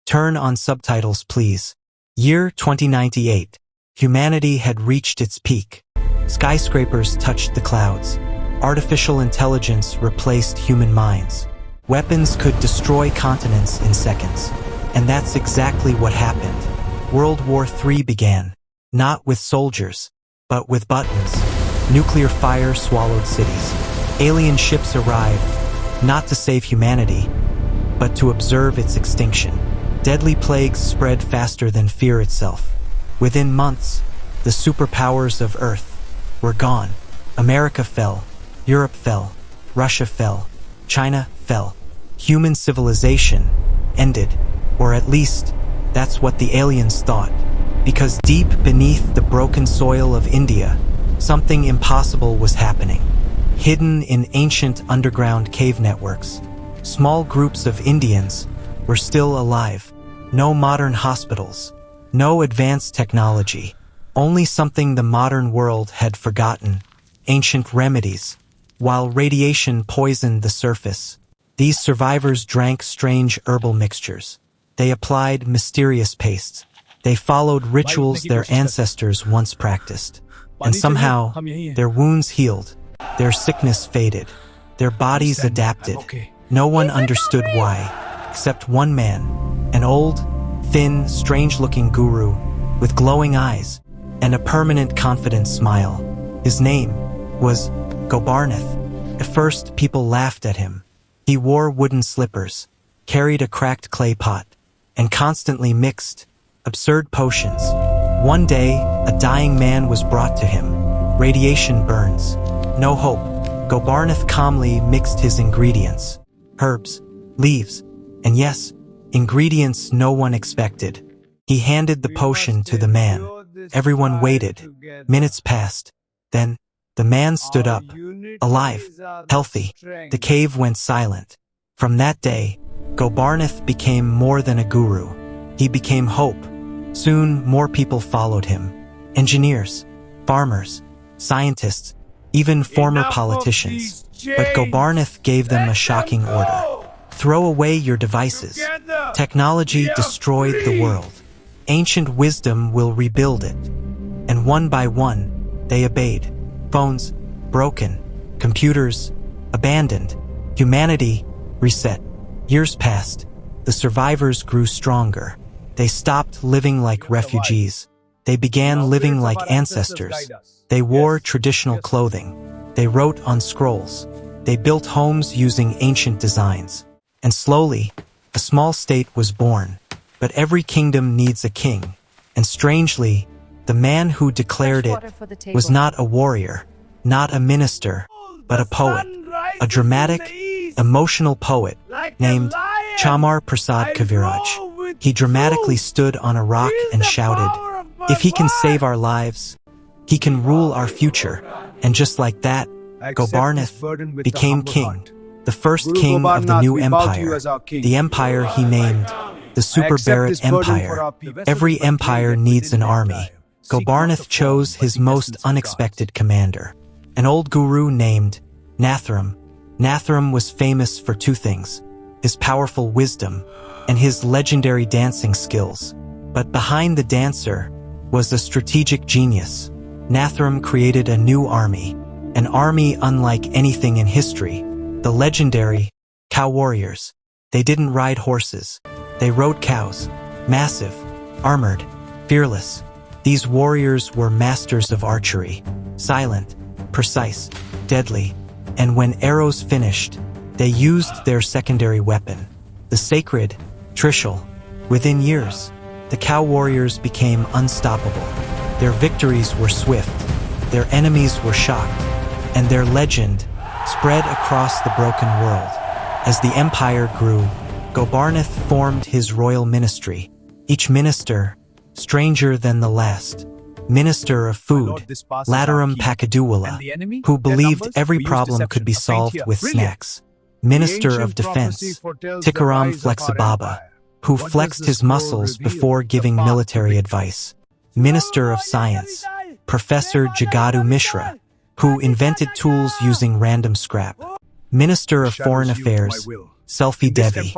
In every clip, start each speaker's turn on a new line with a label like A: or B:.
A: Turn on subtitles, please. Year 2098. Humanity had reached its peak. Skyscrapers touched the clouds. Artificial intelligence replaced human minds. Weapons could destroy continents in seconds. And that's exactly what happened. World War III began. Not with soldiers, but with buttons. Nuclear fire swallowed cities. Alien ships arrived, not to save humanity, but to observe its extinction. Deadly plagues spread faster than fear itself. Within months, the superpowers of Earth were gone. America fell, Europe fell, Russia fell, China fell. Human civilization ended, or at least, that's what the aliens thought. Because deep beneath the broken soil of India, something impossible was happening. Hidden in ancient underground cave networks, small groups of Indians were still alive. No modern hospitals, no advanced technology, only something the modern world had forgotten: ancient remedies. While radiation poisoned the surface, these survivors drank strange herbal mixtures. They applied mysterious pastes. They followed rituals their ancestors once practiced. And somehow, their wounds healed, their sickness faded, their bodies adapted. No one understood why, except one man, an old, thin, strange-looking guru with glowing eyes and a permanent confident smile. His name was Gobaarnath. At first, people laughed at him. He wore wooden slippers, carried a cracked clay pot, and constantly mixed absurd potions. One day, a dying man was brought to him. Radiation burns. No hope. Gobaarnath calmly mixed his ingredients. Herbs, leaves, and yes, ingredients no one expected. He handed the potion to the man. Everyone waited. Minutes passed. Then, the man stood up, alive, healthy. The cave went silent. From that day, Gobaarnath became more than a guru. He became hope. Soon, more people followed him. Engineers, farmers, scientists, even former politicians. But Gobaarnath gave them a shocking order. Throw away your devices. Technology destroyed the world. Ancient wisdom will rebuild it. And one by one, they obeyed. Phones, broken. Computers, abandoned. Humanity, reset. Years passed. The survivors grew stronger. They stopped living like refugees. They began living like ancestors. They wore traditional clothing. They wrote on scrolls. They built homes using ancient designs. And slowly, a small state was born. But every kingdom needs a king. And strangely, the man who declared it was not a warrior, not a minister, but a poet. A dramatic, emotional poet named Chamar Prasad Kaviraj. He dramatically stood on a rock and shouted, "If he can save our lives, he can rule our future." And just like that, Gobaarnath became king, the first king of the new empire, the empire he named the Super Baraat Empire. Every empire needs an army. Gobaarnath chose his most unexpected commander, an old guru named Nathram. Nathram was famous for two things: his powerful wisdom and his legendary dancing skills. But behind the dancer was a strategic genius. Nathram created a new army, an army unlike anything in history, the legendary cow warriors. They didn't ride horses. They rode cows, massive, armored, fearless. These warriors were masters of archery, silent, precise, deadly, and when arrows finished, they used their secondary weapon, the sacred Trishul. Within years, the cow warriors became unstoppable. Their victories were swift, their enemies were shocked, and their legend spread across the broken world. As the empire grew, Gobaarnath formed his royal ministry, each minister stranger than the last. Minister of Food, Lataram Pakaduwala, who believed every problem could be solved with snacks. Minister of Defense, Tikaram Flexibaba, who flexed his muscles before giving military advice. Minister of Science, Professor Jagadu Mishra, who invented tools using random scrap. Minister of Foreign Affairs, Selfie Devi,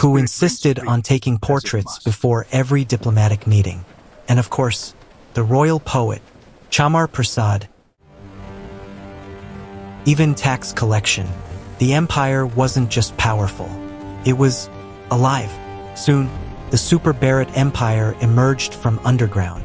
A: who insisted on taking portraits before every diplomatic meeting. And of course, the royal poet, Chamar Prasad. Even tax collection. The empire wasn't just powerful. It was alive. Soon, the Super Baraat Empire emerged from underground.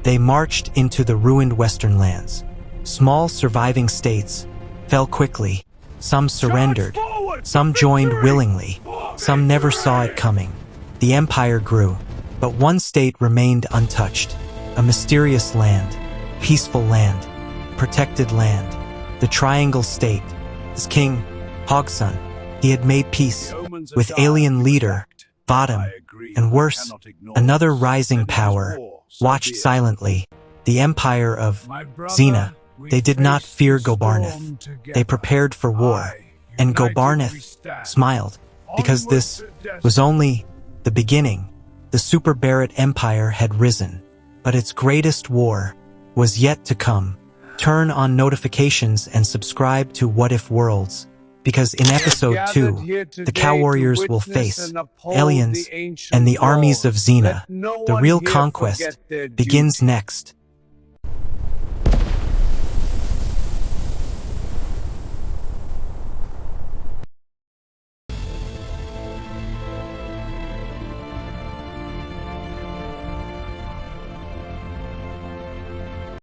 A: They marched into the ruined western lands. Small surviving states fell quickly. Some surrendered. Some joined willingly. Some never saw it coming. The empire grew, but one state remained untouched. A mysterious land, peaceful land, protected land. The Triangle State. His king, Hogsun, he had made peace with alien leader, Vodim, and worse, another rising power, watched silently, the empire of Xina. They did not fear Gobaarnath. They prepared for war, and Gobaarnath smiled, because this was only the beginning. The Super Baraat Empire had risen, but its greatest war was yet to come. Turn on notifications and subscribe to What If Worlds, because in episode 2, the Cow Warriors will face aliens and the armies of Xina. The real conquest begins next.